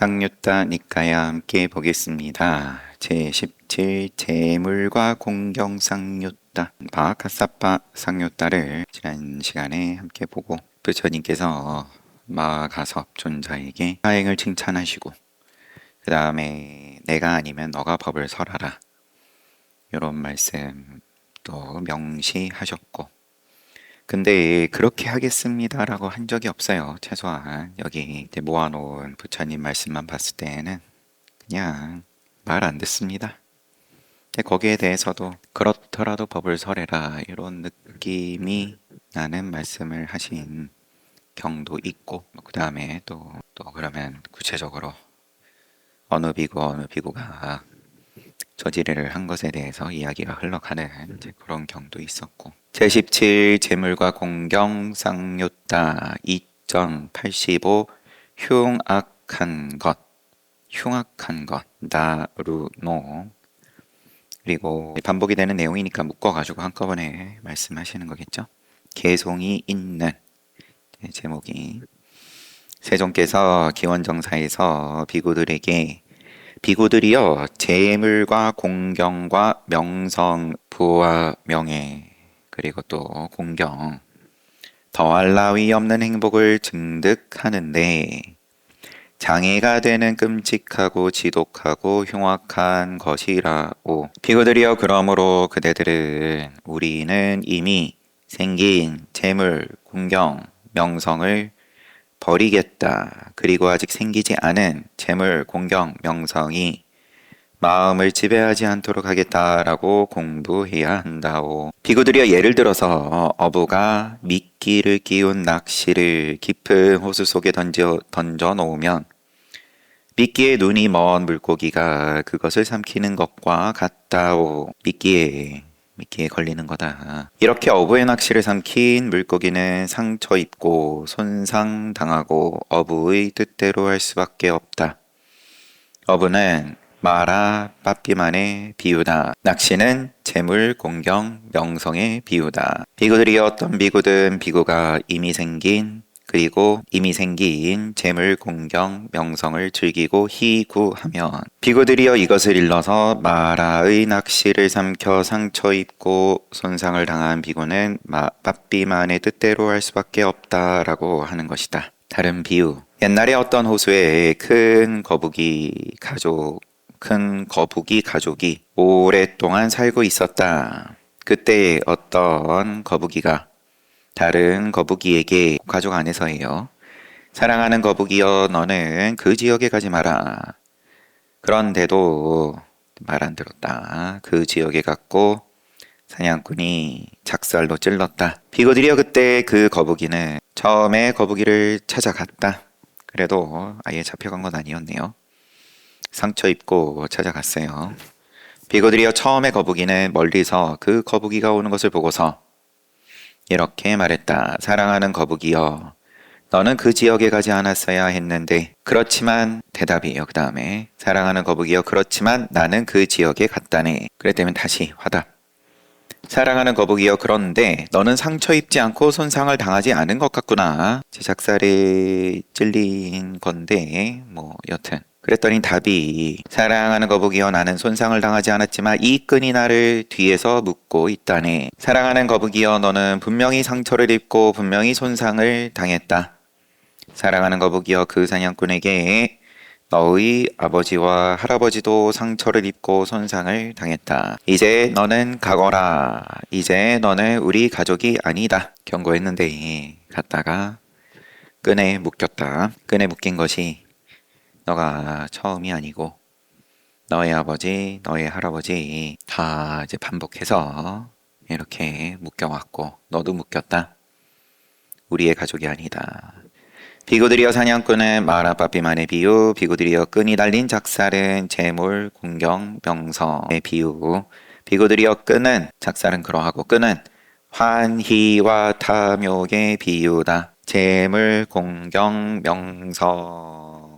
쌍유따 니까야 함께 보겠습니다. 제17 재물과 공경 쌍유따 바하카사파 쌍유따를 지난 시간에 함께 보고 부처님께서 마가섭 존자에게 사행을 칭찬하시고 그 다음에 내가 아니면 너가 법을 설하라 이런 말씀 또 명시하셨고, 근데 그렇게 하겠습니다 라고 한 적이 없어요. 최소한 여기 모아놓은 부처님 말씀만 봤을 때는 그냥 말 안 듣습니다. 근데 거기에 대해서도 그렇더라도 법을 설해라 이런 느낌이 나는 말씀을 하신 경도 있고, 그 다음에 또 그러면 구체적으로 어느 비구가 저지를 한 것에 대해서 이야기가 흘러가는 이제 그런 경도 있었고, 제17 재물과 공경 쌍유따 2.85 흉악한 것 나루노, 그리고 반복이 되는 내용이니까 묶어가지고 한꺼번에 말씀하시는 거겠죠. 개송이 있는 제목이, 세존께서 기원정사에서 비구들이여 재물과 공경과 명성, 부와 명예, 그리고 또 공경, 더할 나위 없는 행복을 증득하는데 장애가 되는 끔찍하고 지독하고 흉악한 것이라오. 비구들이여, 그러므로 그대들은 우리는 이미 생긴 재물, 공경, 명성을 버리겠다. 그리고 아직 생기지 않은 재물, 공경, 명성이 마음을 지배하지 않도록 하겠다라고 공부해야 한다오. 비구들이여, 예를 들어서 어부가 미끼를 끼운 낚시를 깊은 호수 속에 던져 놓으면 미끼에 눈이 먼 물고기가 그것을 삼키는 것과 같다오. 미끼에 걸리는 거다. 이렇게 어부의 낚시를 삼킨 물고기는 상처 입고 손상당하고 어부의 뜻대로 할 수밖에 없다. 어부는 마라 빠삐만의 비유다. 낚시는 재물, 공경, 명성의 비유다. 비구들이여, 어떤 비구든 비구가 이미 생긴 재물, 공경, 명성을 즐기고 희구하면, 비구들이여 이것을 일러서 마라의 낚시를 삼켜 상처 입고 손상을 당한 비구는 빠삐만의 뜻대로 할 수밖에 없다라고 하는 것이다. 다른 비유, 옛날에 어떤 호수에 큰 거북이 가족이 오랫동안 살고 있었다. 그때 어떤 거북이가 다른 거북이에게, 가족 안에서예요, 사랑하는 거북이여, 너는 그 지역에 가지 마라. 그런데도 말 안 들었다. 그 지역에 갔고 사냥꾼이 작살로 찔렀다. 비구들이여, 그때 그 거북이는 처음에 거북이를 찾아갔다. 그래도 아예 잡혀간 건 아니었네요. 상처 입고 찾아갔어요. 비구들이여, 처음에 거북이는 멀리서 그 거북이가 오는 것을 보고서 이렇게 말했다. 사랑하는 거북이여, 너는 그 지역에 가지 않았어야 했는데, 그렇지만, 대답이에요. 그 다음에 사랑하는 거북이여, 그렇지만 나는 그 지역에 갔다네. 그랬다면 다시 화답. 사랑하는 거북이여, 그런데 너는 상처 입지 않고 손상을 당하지 않은 것 같구나. 제 작살에 찔린 건데 여튼 그랬더니 답이, 사랑하는 거북이여, 나는 손상을 당하지 않았지만 이 끈이 나를 뒤에서 묶고 있다네. 사랑하는 거북이여, 너는 분명히 상처를 입고 분명히 손상을 당했다. 사랑하는 거북이여, 그 사냥꾼에게 너의 아버지와 할아버지도 상처를 입고 손상을 당했다. 이제 너는 가거라. 이제 너는 우리 가족이 아니다. 경고했는데 갔다가 끈에 묶였다. 끈에 묶인 것이 너가 처음이 아니고 너의 아버지, 너의 할아버지 다 이제 반복해서 이렇게 묶여왔고 너도 묶였다. 우리의 가족이 아니다. 비구들이여, 사냥꾼은 마라빠삐만의 비유, 비구들이여 끈이 달린 작살은 재물, 공경, 명성의 비유. 비구들이여, 작살은 그러하고 끈은 환희와 탐욕의 비유다. 재물, 공경, 명성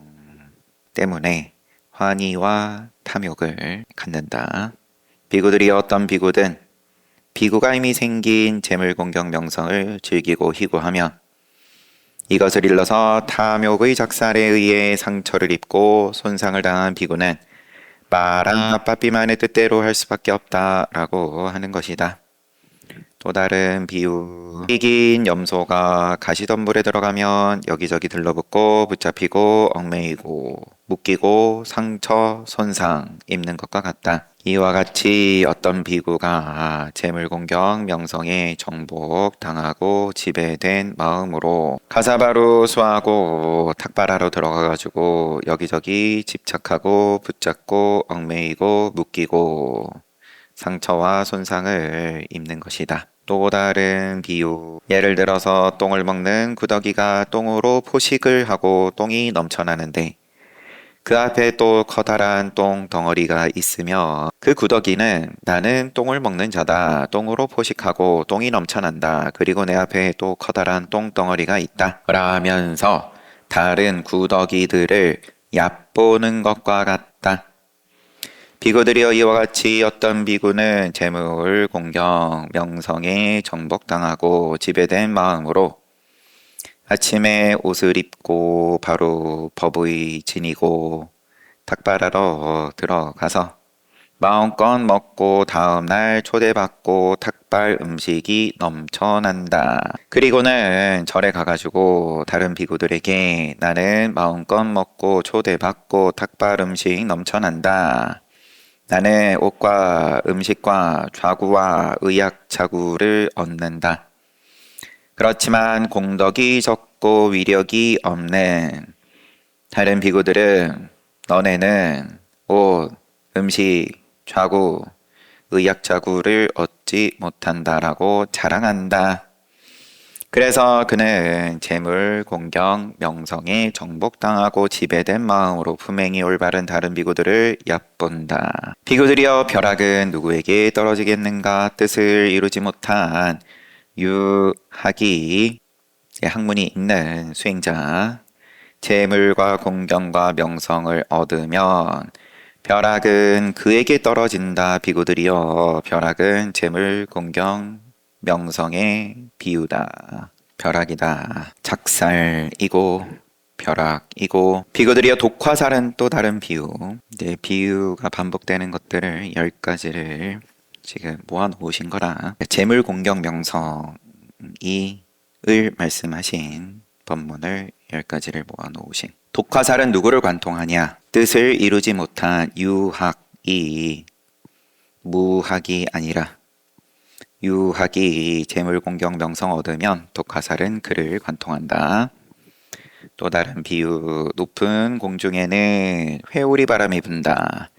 때문에 환희와 탐욕을 갖는다. 비구들이여, 어떤 비구든 비구가 이미 생긴 재물, 공경, 명성을 즐기고 희구하면 이것을 일러서 탐욕의 작살에 의해 상처를 입고 손상을 당한 비구는 마라 빠삐만의 뜻대로 할 수밖에 없다라고 하는 것이다. 또 다른 비유. 이긴 염소가 가시덤불에 들어가면 여기저기 들러붙고 붙잡히고 얽매이고 묶이고 상처, 손상 입는 것과 같다. 이와 같이 어떤 비구가 재물공경 명성에 정복 당하고 지배된 마음으로 가사바로 수하고 탁발하러 들어가가지고 여기저기 집착하고 붙잡고 얽매이고 묶이고 상처와 손상을 입는 것이다. 또 다른 비유. 예를 들어서 똥을 먹는 구더기가 똥으로 포식을 하고 똥이 넘쳐나는데 그 앞에 또 커다란 똥 덩어리가 있으며 그 구더기는 나는 똥을 먹는 자다. 똥으로 포식하고 똥이 넘쳐난다. 그리고 내 앞에 또 커다란 똥 덩어리가 있다. 라면서 다른 구더기들을 얕보는 것과 같다. 비구들이여 이와 같이 어떤 비구는 재물, 공경, 명성에 정복당하고 지배된 마음으로 아침에 옷을 입고 바로 법의 지니고 탁발하러 들어가서 마음껏 먹고 다음날 초대받고 탁발 음식이 넘쳐난다. 그리고는 절에 가가지고 다른 비구들에게 나는 마음껏 먹고 초대받고 탁발 음식 넘쳐난다. 나는 옷과 음식과 좌구와 의약자구를 얻는다. 그렇지만 공덕이 적고 위력이 없는 다른 비구들은 너네는 옷, 음식, 좌구, 의약자구를 얻지 못한다라고 자랑한다. 그래서 그는 재물, 공경, 명성에 정복당하고 지배된 마음으로 품행이 올바른 다른 비구들을 얕본다. 비구들이여 벼락은 누구에게 떨어지겠는가? 뜻을 이루지 못한 유학이 학문이 있는 수행자 재물과 공경과 명성을 얻으면 벼락은 그에게 떨어진다. 비구들이여 벼락은 재물, 공경, 명성의 비유다. 벼락이다. 작살이고 벼락이고 비구들이여 독화살은 또 다른 비유. 이제 비유가 반복되는 것들을 10가지를 지금 모아놓으신 거라 재물, 공경, 명성이 을 말씀하신 법문을 10가지를 모아놓으신 독화살은 누구를 관통하냐? 뜻을 이루지 못한 유학이 무학이 아니라 유학이 재물, 공경, 명성 얻으면 독화살은 그를 관통한다. 또 다른 비유. 높은 공중에는 회오리 바람이 분다.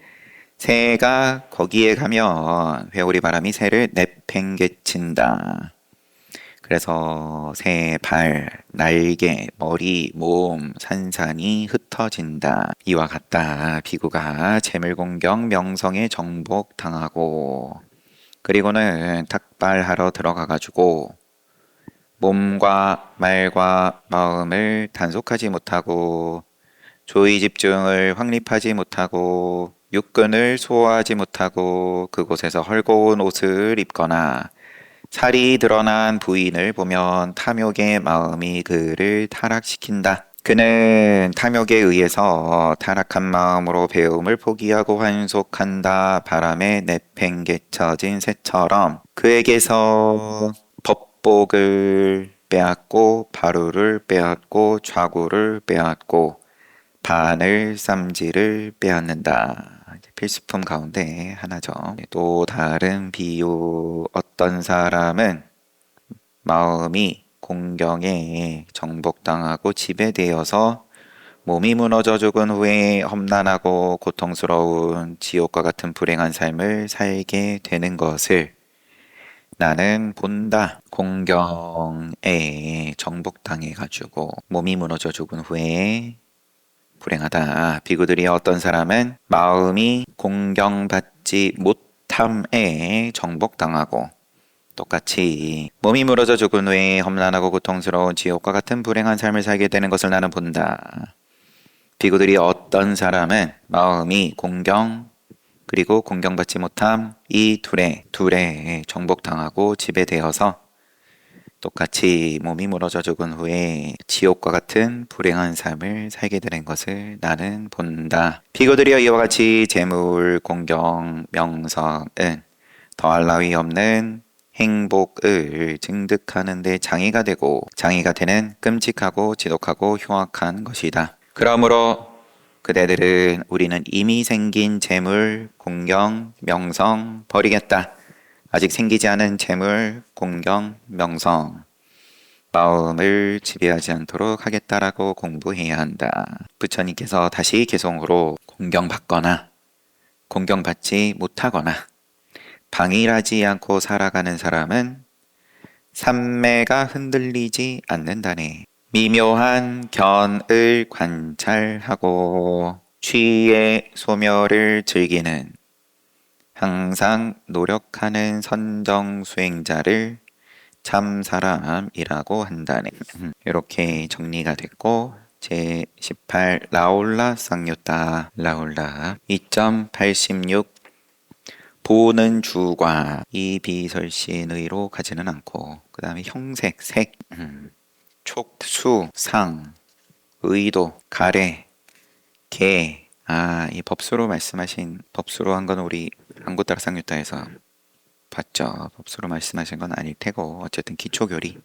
새가 거기에 가면 회오리 바람이 새를 내팽개친다. 그래서 새의 발, 날개, 머리, 몸, 산산이 흩어진다. 이와 같다. 비구가 재물공경 명성에 정복당하고 그리고는 탁발하러 들어가가지고 몸과 말과 마음을 단속하지 못하고 조의 집중을 확립하지 못하고 육근을 소화하지 못하고 그곳에서 헐거운 옷을 입거나 살이 드러난 부인을 보면 탐욕의 마음이 그를 타락시킨다. 그는 탐욕에 의해서 타락한 마음으로 배움을 포기하고 환속한다. 바람에 내팽개쳐진 새처럼 그에게서 법복을 빼앗고 바루를 빼앗고 좌구를 빼앗고 바늘 쌈지를 빼앗는다. 필수품 가운데 하나죠. 또 다른 비유. 어떤 사람은 마음이 공경에 정복당하고 지배되어서 몸이 무너져 죽은 후에 험난하고 고통스러운 지옥과 같은 불행한 삶을 살게 되는 것을 나는 본다. 공경에 정복당해 가지고 몸이 무너져 죽은 후에 불행하다. 비구들이 어떤 사람은 마음이 공경받지 못함에 정복당하고 똑같이 몸이 무너져 죽은 후에 험난하고 고통스러운 지옥과 같은 불행한 삶을 살게 되는 것을 나는 본다. 비구들이 어떤 사람은 마음이 공경 그리고 공경받지 못함 이 둘에 정복당하고 지배되어서 똑같이 몸이 무너져 죽은 후에 지옥과 같은 불행한 삶을 살게 되는 것을 나는 본다. 비고들이여 이와 같이 재물, 공경, 명성은 더할 나위 없는 행복을 증득하는 데 장애가 되고 장애가 되는 끔찍하고 지독하고 흉악한 것이다. 그러므로 그대들은 우리는 이미 생긴 재물, 공경, 명성 버리겠다. 아직 생기지 않은 재물, 공경, 명성, 마음을 지배하지 않도록 하겠다라고 공부해야 한다. 부처님께서 다시 개성으로 공경받거나 공경받지 못하거나 방일하지 않고 살아가는 사람은 삼매가 흔들리지 않는다네. 미묘한 견을 관찰하고 취의 소멸을 즐기는 항상 노력하는 선정 수행자를 참 사람이라고 한다네. 이렇게 정리가 됐고 제18 라올라 쌍요따 라올라 2.86 보는 주관 이 비설신의로 가지는 않고 그 다음에 형색, 색, 촉, 수, 상, 의도, 가래, 개 이 법수로 말씀하신 법수로 한 건 우리 한국따라 쌍유따에서 봤죠. 법수로 말씀하신 건 아닐 테고 어쨌든 기초교리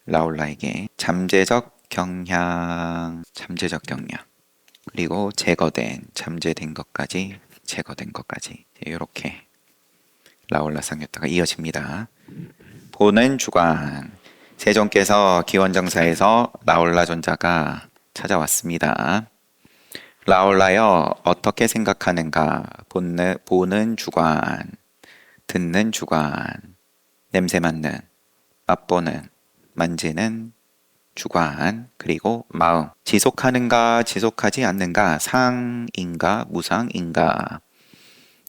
라올라에게 잠재적 경향 그리고 제거된 잠재된 것까지 제거된 것까지 이렇게 라올라 쌍유따가 이어집니다. 보는 주관 세종께서 기원정사에서 라올라 존자가 찾아왔습니다. 라올라여 어떻게 생각하는가? 보는 주관, 듣는 주관, 냄새 맡는, 맛보는, 만지는 주관, 그리고 마음. 지속하는가, 지속하지 않는가, 상인가, 무상인가.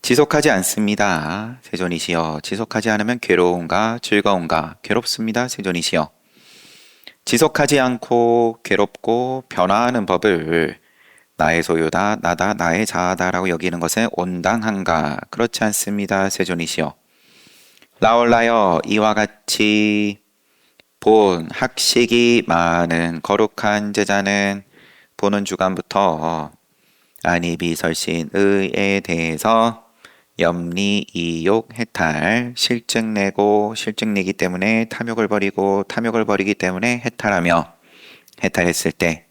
지속하지 않습니다. 세존이시여. 지속하지 않으면 괴로운가, 즐거운가, 괴롭습니다. 세존이시여. 지속하지 않고 괴롭고 변화하는 법을 나의 소유다, 나다, 나의 자아다라고 여기는 것은 온당한가? 그렇지 않습니다. 세존이시여. 라올라여 이와 같이 본 학식이 많은 거룩한 제자는 보는 주간부터 안이비설신의에 대해서 염리, 이욕, 해탈, 실증 내고 실증 내기 때문에 탐욕을 버리고 탐욕을 버리기 때문에 해탈하며 해탈했을 때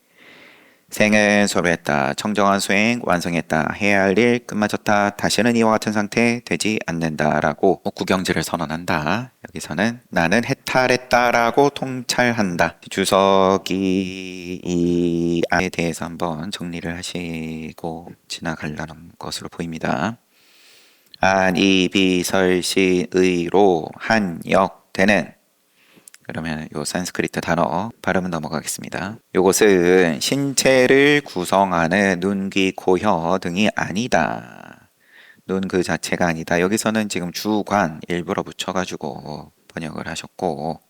생은 소로했다. 청정한 수행 완성했다. 해야 할 일 끝마쳤다. 다시는 이와 같은 상태 되지 않는다라고 구경지를 선언한다. 여기서는 나는 해탈했다라고 통찰한다. 주석이 이 안에 대해서 한번 정리를 하시고 지나가려는 것으로 보입니다. 안이비설시의로 한역되는 그러면 요 산스크리트 단어 발음은 넘어가겠습니다. 요것은 신체를 구성하는 눈, 귀, 코, 혀 등이 아니다. 눈 그 자체가 아니다. 여기서는 지금 주관 일부러 붙여가지고 번역을 하셨고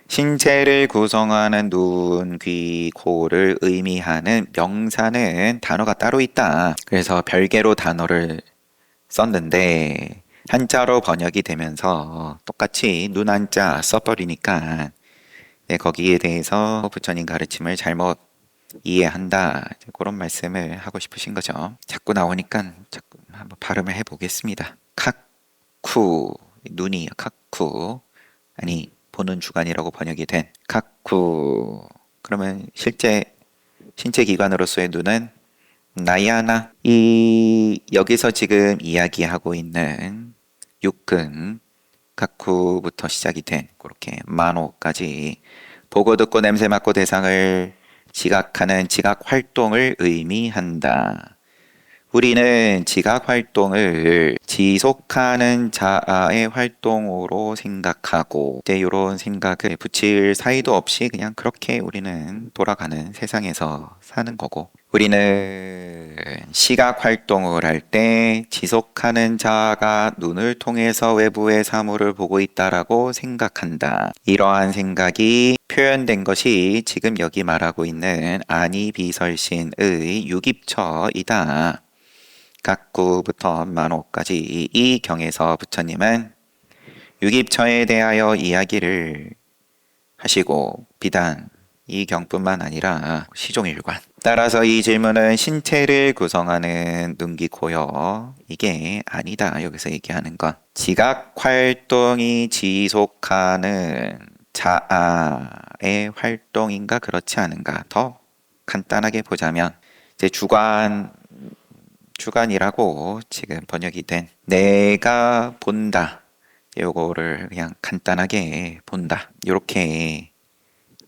신체를 구성하는 눈, 귀, 코를 의미하는 명사는 단어가 따로 있다. 그래서 별개로 단어를 썼는데 한자로 번역이 되면서 똑같이 눈 한자 써버리니까 거기에 대해서 부처님 가르침을 잘못 이해한다 그런 말씀을 하고 싶으신 거죠. 자꾸 나오니까 자꾸 한번 발음을 해보겠습니다. 카쿠 눈이 카쿠 아니 보는 주관이라고 번역이 된 카쿠 그러면 실제 신체 기관으로서의 눈은 나야나 이 여기서 지금 이야기하고 있는 육근 가쿠부터 시작이 된 그렇게 만호까지 보고 듣고 냄새 맡고 대상을 지각하는 지각 활동을 의미한다. 우리는 지각 활동을 지속하는 자아의 활동으로 생각하고 이런 생각을 붙일 사이도 없이 그냥 그렇게 우리는 돌아가는 세상에서 사는 거고 우리는 시각 활동을 할 때 지속하는 자아가 눈을 통해서 외부의 사물을 보고 있다라고 생각한다. 이러한 생각이 표현된 것이 지금 여기 말하고 있는 안이비설신의 유깁처이다. 각구부터 만호까지 이 경에서 부처님은 유깁처에 대하여 이야기를 하시고 비단 이 경뿐만 아니라 시종일관. 따라서 이 질문은 신체를 구성하는 눈기 고요. 이게 아니다. 여기서 얘기하는 건 지각 활동이 지속하는 자아의 활동인가 그렇지 않은가. 더 간단하게 보자면 이제 주관이라고 지금 번역이 된 내가 본다. 요거를 그냥 간단하게 본다. 이렇게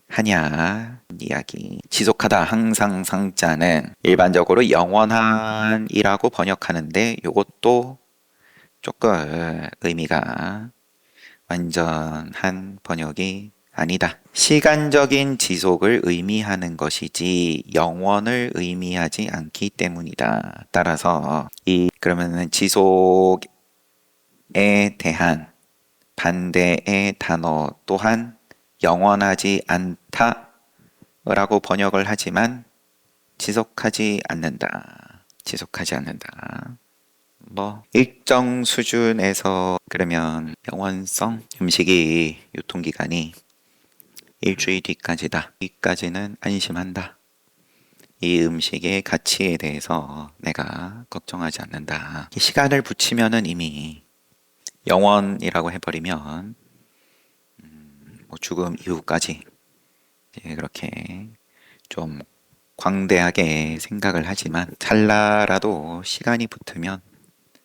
하냐 이야기. 지속하다 항상 상자는 일반적으로 영원한이라고 번역하는데 요것도 조금 의미가 완전한 번역이 아니다. 시간적인 지속을 의미하는 것이지 영원을 의미하지 않기 때문이다. 따라서 그러면은 지속에 대한 반대의 단어 또한 영원하지 않다라고 번역을 하지만 지속하지 않는다. 지속하지 않는다. 뭐 일정 수준에서 그러면 영원성 음식이 유통기간이 일주일 뒤까지다. 뒤까지는 안심한다. 이 음식의 가치에 대해서 내가 걱정하지 않는다. 시간을 붙이면은 이미 영원이라고 해버리면 뭐 죽음 이후까지 그렇게 좀 광대하게 생각을 하지만 찰나라도 시간이 붙으면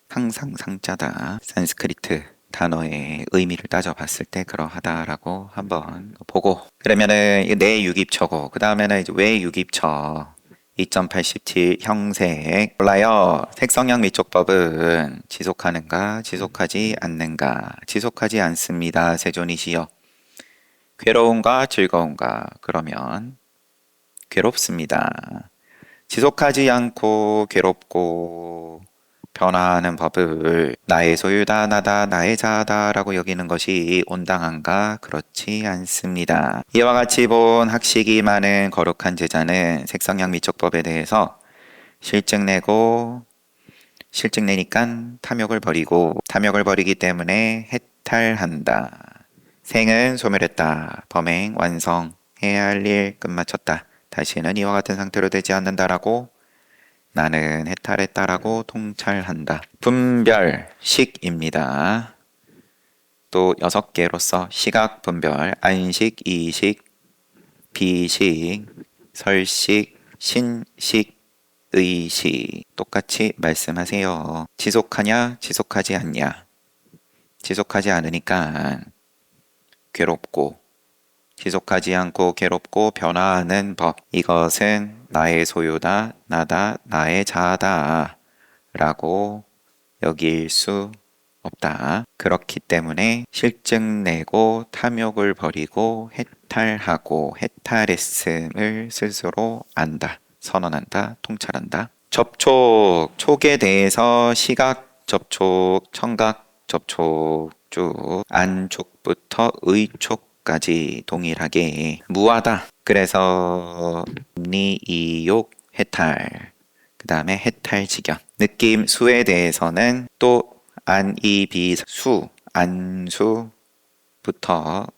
항상 상자다. 산스크리트 단어의 의미를 따져봤을 때 그러하다라고 한번 보고 그러면은 내 유깁처고 그 다음에는 이제 왜 유깁처 2.87 형색 몰라요. 색성형 미촉법은 지속하는가 지속하지 않는가 지속하지 않습니다. 세존이시여. 괴로운가 즐거운가 그러면 괴롭습니다. 지속하지 않고 괴롭고 변화하는 법을 나의 소유다 나다 나의 자아다라고 여기는 것이 온당한가 그렇지 않습니다. 이와 같이 본 학식이 많은 거룩한 제자는 색성향 미촉법에 대해서 실증 내니까 탐욕을 버리기 때문에 해탈한다. 생은 소멸했다. 범행 완성 해야 할 일 끝마쳤다. 다시는 이와 같은 상태로 되지 않는다라고 나는 해탈했다라고 통찰한다. 분별식입니다. 또 6개로서 시각 분별, 안식, 이식, 비식, 설식, 신식, 의식 똑같이 말씀하세요. 지속하냐, 지속하지 않냐. 지속하지 않으니까 괴롭고 지속하지 않고 괴롭고 변화하는 법. 이것은 나의 소유다, 나다, 나의 자아다 라고 여길 수 없다. 그렇기 때문에 실증 내고 탐욕을 버리고 해탈하고 해탈했음을 스스로 안다. 선언한다. 통찰한다. 접촉, 촉에 대해서 시각 접촉, 청각 접촉 쭉 안촉부터 의촉까지 동일하게 무하다. 그래서 니, 이욕, 해탈 그 다음에 해탈 직연 느낌 수에 대해서는 또 안, 이, 비, 수 안수부터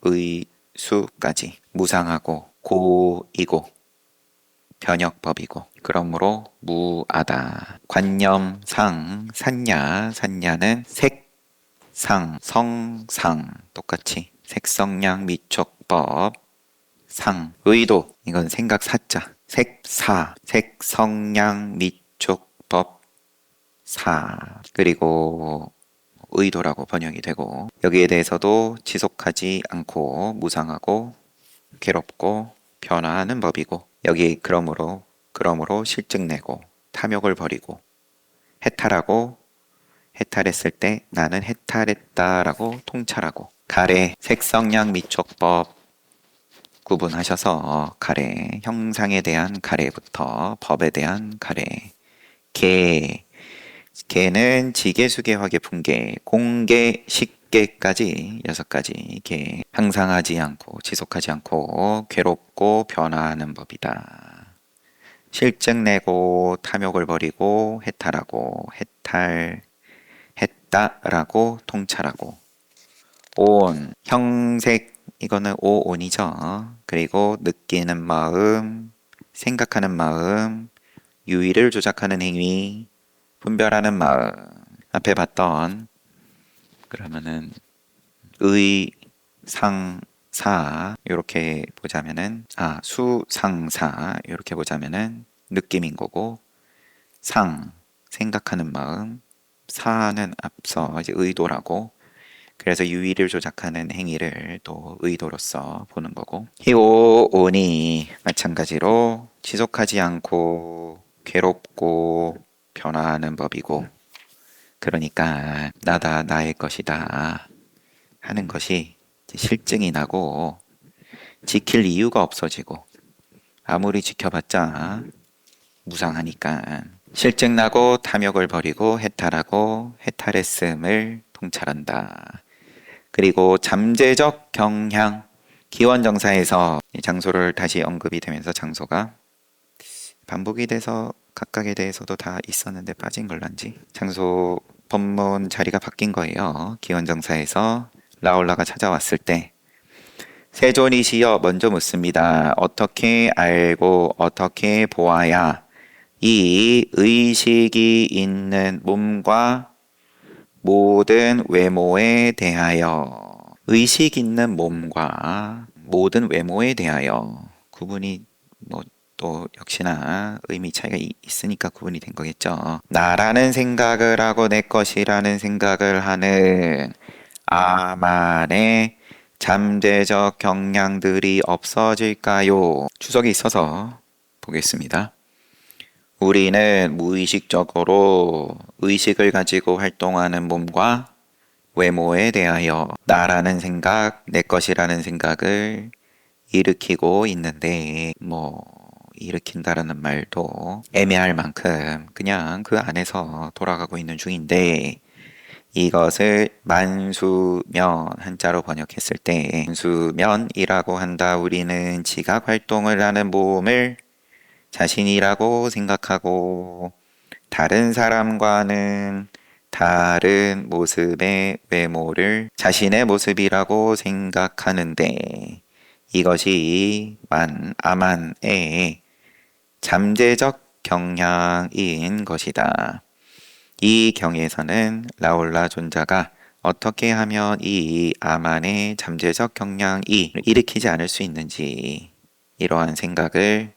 의수까지 무상하고 고이고 변혁법이고 그러므로 무아다. 관념, 상, 산냐, 산냐는 색, 상, 성상 똑같이 색성량 미촉법 상, 의도 이건 생각 사자 색사, 색성량 미촉법 사 그리고 의도라고 번역이 되고 여기에 대해서도 지속하지 않고 무상하고 괴롭고 변화하는 법이고 여기 그러므로 실증내고 탐욕을 버리고 해탈하고 해탈했을 때 나는 해탈했다라고 통찰하고 가래 색성량 미촉법 구분하셔서 가래 형상에 대한 가래부터 법에 대한 가래 개는 지계 수계 화계 분계 공계 식계까지 6가지 개 항상하지 않고 지속하지 않고 괴롭고 변화하는 법이다. 실증내고 탐욕을 버리고 해탈하고 해탈했다라고 통찰하고 온 형색 이거는 오온이죠. 그리고 느끼는 마음, 생각하는 마음, 유의를 조작하는 행위, 분별하는 마음. 앞에 봤던 그러면은 의, 상, 사 이렇게 보자면은 수상사 이렇게 보자면은 느낌인 거고 상 생각하는 마음 사는 앞서 이제 의도라고 그래서 유의를 조작하는 행위를 또 의도로서 보는 거고 희오온이 마찬가지로 지속하지 않고 괴롭고 변화하는 법이고 그러니까 나다 나의 것이다 하는 것이 실증이 나고 지킬 이유가 없어지고 아무리 지켜봤자 무상하니까 실증 나고 탐욕을 버리고 해탈하고 해탈했음을 통찰한다. 그리고 잠재적 경향 기원정사에서 장소를 다시 언급이 되면서 장소가 반복이 돼서 각각에 대해서도 다 있었는데 빠진 걸란지 장소 법문 자리가 바뀐 거예요. 기원정사에서 라올라가 찾아왔을 때 세존이시여 먼저 묻습니다. 어떻게 알고 어떻게 보아야 이 의식이 있는 몸과 모든 외모에 대하여 의식 있는 몸과 모든 외모에 대하여 구분이 뭐 또 역시나 의미 차이가 있으니까 구분이 된 거겠죠. 나라는 생각을 하고 내 것이라는 생각을 하는 아만의 잠재적 경향들이 없어질까요? 추석이 있어서 보겠습니다. 우리는 무의식적으로 의식을 가지고 활동하는 몸과 외모에 대하여 나라는 생각, 내 것이라는 생각을 일으키고 있는데 일으킨다라는 말도 애매할 만큼 그냥 그 안에서 돌아가고 있는 중인데 이것을 만수면 한자로 번역했을 때 만수면이라고 한다. 우리는 지각 활동을 하는 몸을 자신이라고 생각하고 다른 사람과는 다른 모습의 외모를 자신의 모습이라고 생각하는데 이것이 아만의 잠재적 경향인 것이다. 이 경에서는 라올라 존자가 어떻게 하면 이 아만의 잠재적 경향이 일으키지 않을 수 있는지 이러한 생각을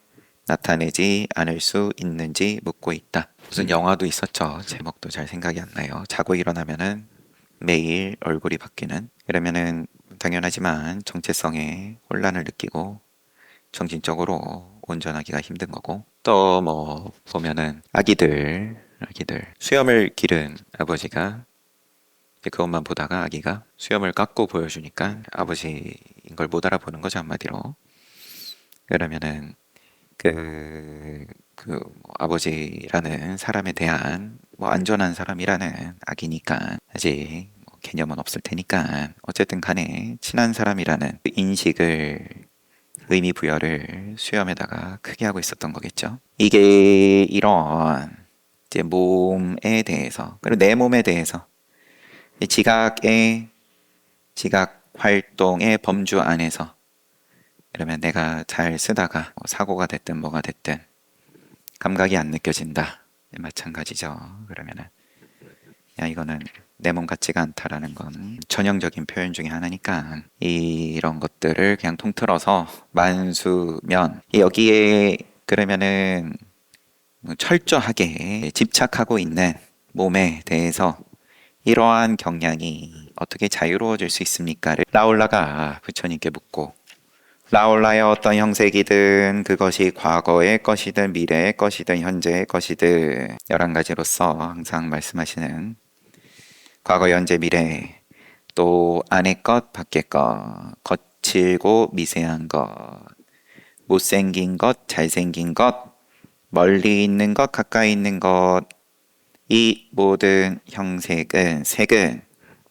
나타내지 않을 수 있는지 묻고 있다. 무슨 영화도 있었죠. 제목도 잘 생각이 안 나요. 자고 일어나면은 매일 얼굴이 바뀌는 그러면은 당연하지만 정체성에 혼란을 느끼고 정신적으로 온전하기가 힘든 거고 또 보면은 아기들 수염을 기른 아버지가 그것만 보다가 아기가 수염을 깎고 보여주니까 아버지인 걸 못 알아보는 거죠 한마디로. 그러면은 아버지라는 사람에 대한 안전한 사람이라는 아기니까 아직 개념은 없을 테니까 어쨌든 간에 친한 사람이라는 인식을 의미 부여를 수염에다가 크게 하고 있었던 거겠죠. 이게 이런 이제 몸에 대해서 그리고 내 몸에 대해서 지각 활동의 범주 안에서 그러면 내가 잘 쓰다가 사고가 됐든 뭐가 됐든 감각이 안 느껴진다. 마찬가지죠. 그러면은 이거는 내 몸 같지가 않다라는 건 전형적인 표현 중에 하나니까 이런 것들을 그냥 통틀어서 만수면 여기에 그러면은 철저하게 집착하고 있는 몸에 대해서 이러한 경향이 어떻게 자유로워질 수 있습니까?를 라올라가 부처님께 묻고 라올라의 어떤 형색이든 그것이 과거의 것이든 미래의 것이든 현재의 것이든 11가지로서 항상 말씀하시는 과거, 현재, 미래 또 안의 것, 밖의 것 거칠고 미세한 것 못생긴 것, 잘생긴 것 멀리 있는 것, 가까이 있는 것 이 모든 형색은 색은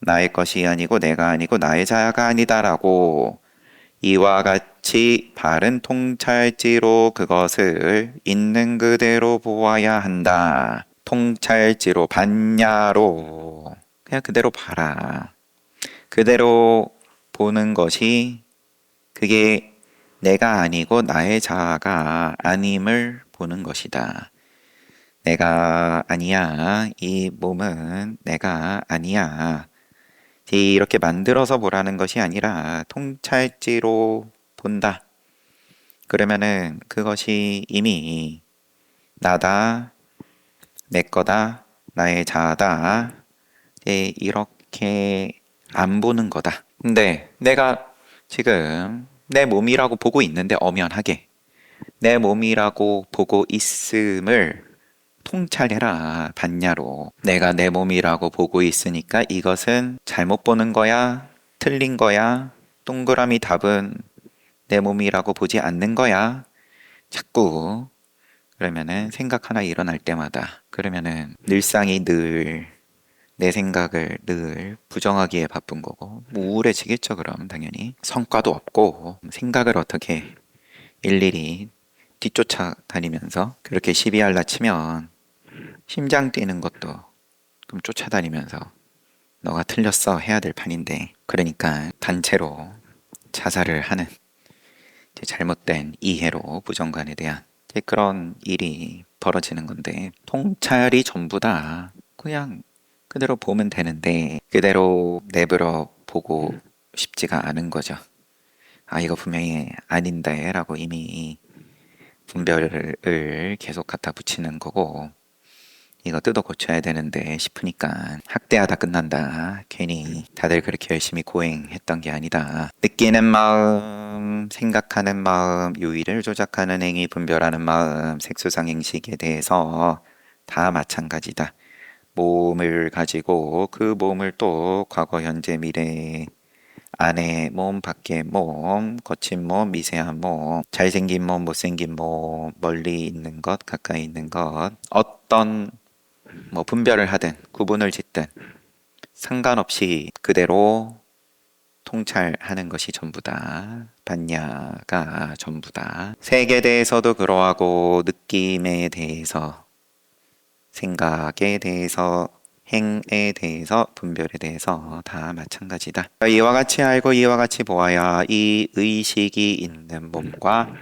나의 것이 아니고 내가 아니고 나의 자아가 아니다라고 이와 같이 바른 통찰지로 그것을 있는 그대로 보아야 한다. 통찰지로 반야로 그냥 그대로 봐라. 그대로 보는 것이 그게 내가 아니고 나의 자아가 아님을 보는 것이다. 내가 아니야. 이 몸은 내가 아니야. 이렇게 만들어서 보라는 것이 아니라 통찰지로 본다. 그러면은 그것이 이미 나다, 내 거다, 나의 자아다. 이렇게 안 보는 거다. 근데 내가 지금 내 몸이라고 보고 있는데 엄연하게 내 몸이라고 보고 있음을 통찰해라, 봤냐로. 내가 내 몸이라고 보고 있으니까 이것은 잘못 보는 거야? 틀린 거야? 동그라미 답은 내 몸이라고 보지 않는 거야? 자꾸 그러면은 생각 하나 일어날 때마다 그러면은 늘상이 늘 내 생각을 늘 부정하기에 바쁜 거고 우울해지겠죠. 그럼 당연히 성과도 없고 생각을 어떻게 일일이 뒤쫓아 다니면서 그렇게 시비알라 치면 심장 뛰는 것도 좀 쫓아다니면서 너가 틀렸어 해야 될 판인데, 그러니까 단체로 자살을 하는 잘못된 이해로 부정관에 대한 그런 일이 벌어지는 건데, 통찰이 전부다. 그냥 그대로 보면 되는데 그대로 내버려 보고 싶지가 않은 거죠. 아, 이거 분명히 아닌데 라고 이미 분별을 계속 갖다 붙이는 거고, 이거 뜯어 고쳐야 되는데 싶으니까 학대하다 끝난다. 괜히 다들 그렇게 열심히 고행했던 게 아니다. 느끼는 마음, 생각하는 마음, 유의를 조작하는 행위, 분별하는 마음, 색소상 행식에 대해서 다 마찬가지다. 몸을 가지고 그 몸을 또 과거, 현재, 미래, 안에 몸, 밖에 몸, 거친 몸, 미세한 몸, 잘생긴 몸, 못생긴 몸, 멀리 있는 것, 가까이 있는 것, 어떤 분별을 하든 구분을 짓든 상관없이 그대로 통찰하는 것이 전부다. 반야가 전부다. 색에 대해서도 그러하고 느낌에 대해서, 생각에 대해서, 행에 대해서, 분별에 대해서 다 마찬가지다. 이와 같이 알고 이와 같이 보아야 이 의식이 있는 몸과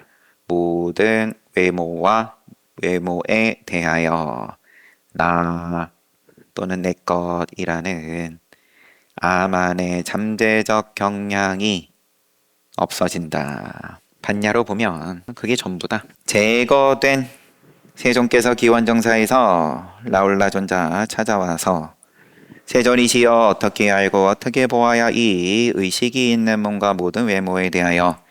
모든 외모와 외모에 대하여 나 또는 내 것이라는 아만의 잠재적 경향이 없어진다. 반야로 보면 그게 전부다. 제거된 세존께서 기원정사에서 라울라존자 찾아와서 세존이시여, 어떻게 알고 어떻게 보아야 이 의식이 있는 몸과 모든 외모에 대하여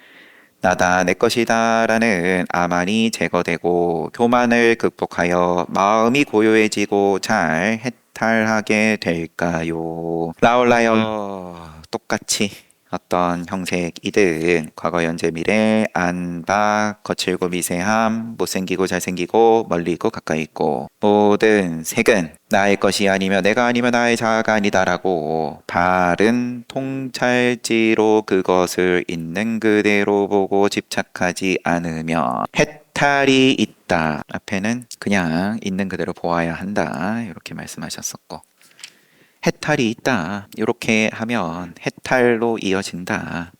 나다 내 것이다 라는 아만이 제거되고 교만을 극복하여 마음이 고요해지고 잘 해탈하게 될까요? 라울라여, 똑같이 어떤 형색이든 과거, 현재, 미래, 안, 밖, 거칠고 미세함, 못생기고 잘생기고 멀리 있고 가까이 있고 모든 색은 나의 것이 아니며 내가 아니면 나의 자아가 아니다라고 바른 통찰지로 그것을 있는 그대로 보고 집착하지 않으면 해탈이 있다. 앞에는 그냥 있는 그대로 보아야 한다 이렇게 말씀하셨었고, 해탈이 있다 이렇게 하면 해탈로 이어진다.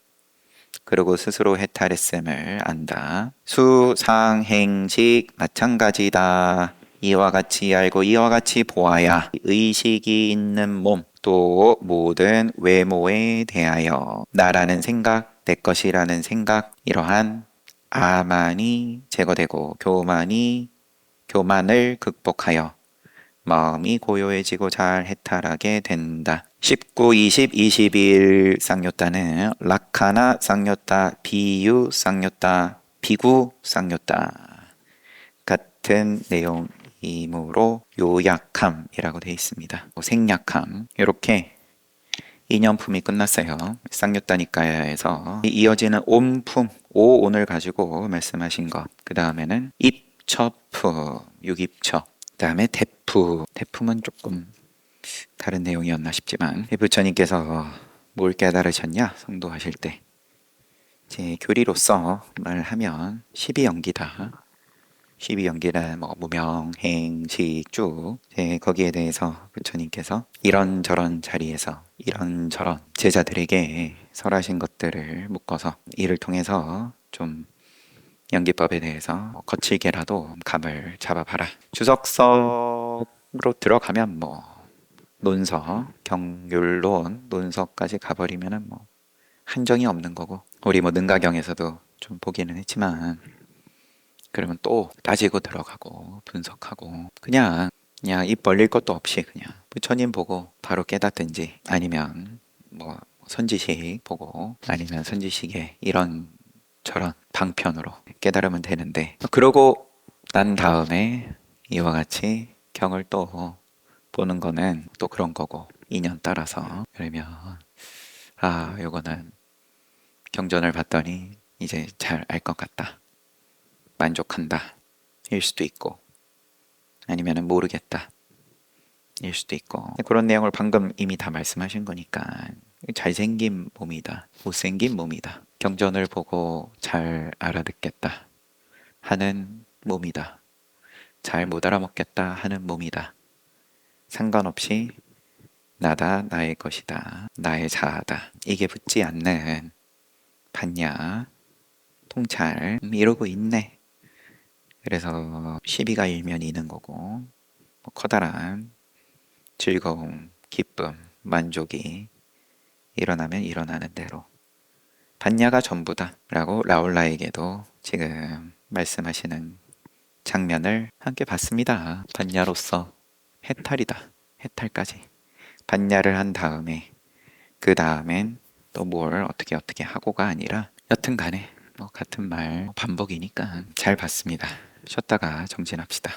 그리고 스스로 해탈했음을 안다. 수상행식 마찬가지다. 이와 같이 알고 이와 같이 보아야 의식이 있는 몸 또 모든 외모에 대하여 나라는 생각, 내 것이라는 생각, 이러한 아만이 제거되고 교만을 극복하여 마음이 고요해지고 잘 해탈하게 된다. 19, 20, 21 쌍요따는 라카나 쌍요따, 비유 쌍요따, 비구 쌍요따 같은 내용이므로 요약함이라고 되어 있습니다. 생략함, 이렇게 2년품이 끝났어요. 쌍요따니까야에서 이어지는 온품, 오온을 가지고 말씀하신 것, 그 다음에는 입처품, 육입처, 그 다음에 대품은 조금 다른 내용이었나 싶지만, 부처님께서 뭘 깨달으셨냐? 성도하실 때 제 교리로서 말하면 12연기다. 12연기는 무명, 행, 식, 쭉 거기에 대해서 부처님께서 이런저런 자리에서 이런저런 제자들에게 설하신 것들을 묶어서 이를 통해서 좀 연기법에 대해서 거칠게라도 감을 잡아봐라. 주석서로 들어가면 뭐 논서, 경율론, 논서까지 가버리면은 뭐 한정이 없는 거고, 우리 뭐 능가경에서도 좀 보기는 했지만 그러면 또 따지고 들어가고 분석하고 그냥 입 벌릴 것도 없이 그냥 부처님 보고 바로 깨닫든지, 아니면 뭐 선지식 보고, 아니면 선지식의 이런 저런 방편으로 깨달으면 되는데, 그러고 난 다음에 이와 같이 경을 또 보는 거는 또 그런 거고, 인연 따라서. 그러면 요거는 경전을 봤더니 이제 잘 알 것 같다, 만족한다 일 수도 있고, 아니면은 모르겠다 일 수도 있고, 그런 내용을 방금 이미 다 말씀하신 거니까 잘생긴 몸이다, 못생긴 몸이다, 경전을 보고 잘 알아듣겠다 하는 몸이다, 잘 못 알아먹겠다 하는 몸이다, 상관없이 나다, 나의 것이다, 나의 자아다, 이게 붙지 않는 봤냐, 통찰, 이러고 있네. 그래서 시비가 일면 이는 거고, 뭐 커다란 즐거움, 기쁨, 만족이 일어나면 일어나는 대로 봤냐가 전부다 라고 라울라에게도 지금 말씀하시는 장면을 함께 봤습니다. 봤냐로서 해탈이다, 해탈까지. 봤냐를 한 다음에 그 다음엔 또 뭘 어떻게 하고가 아니라, 여튼 간에 뭐 같은 말 반복이니까 잘 봤습니다. 쉬었다가 정진합시다.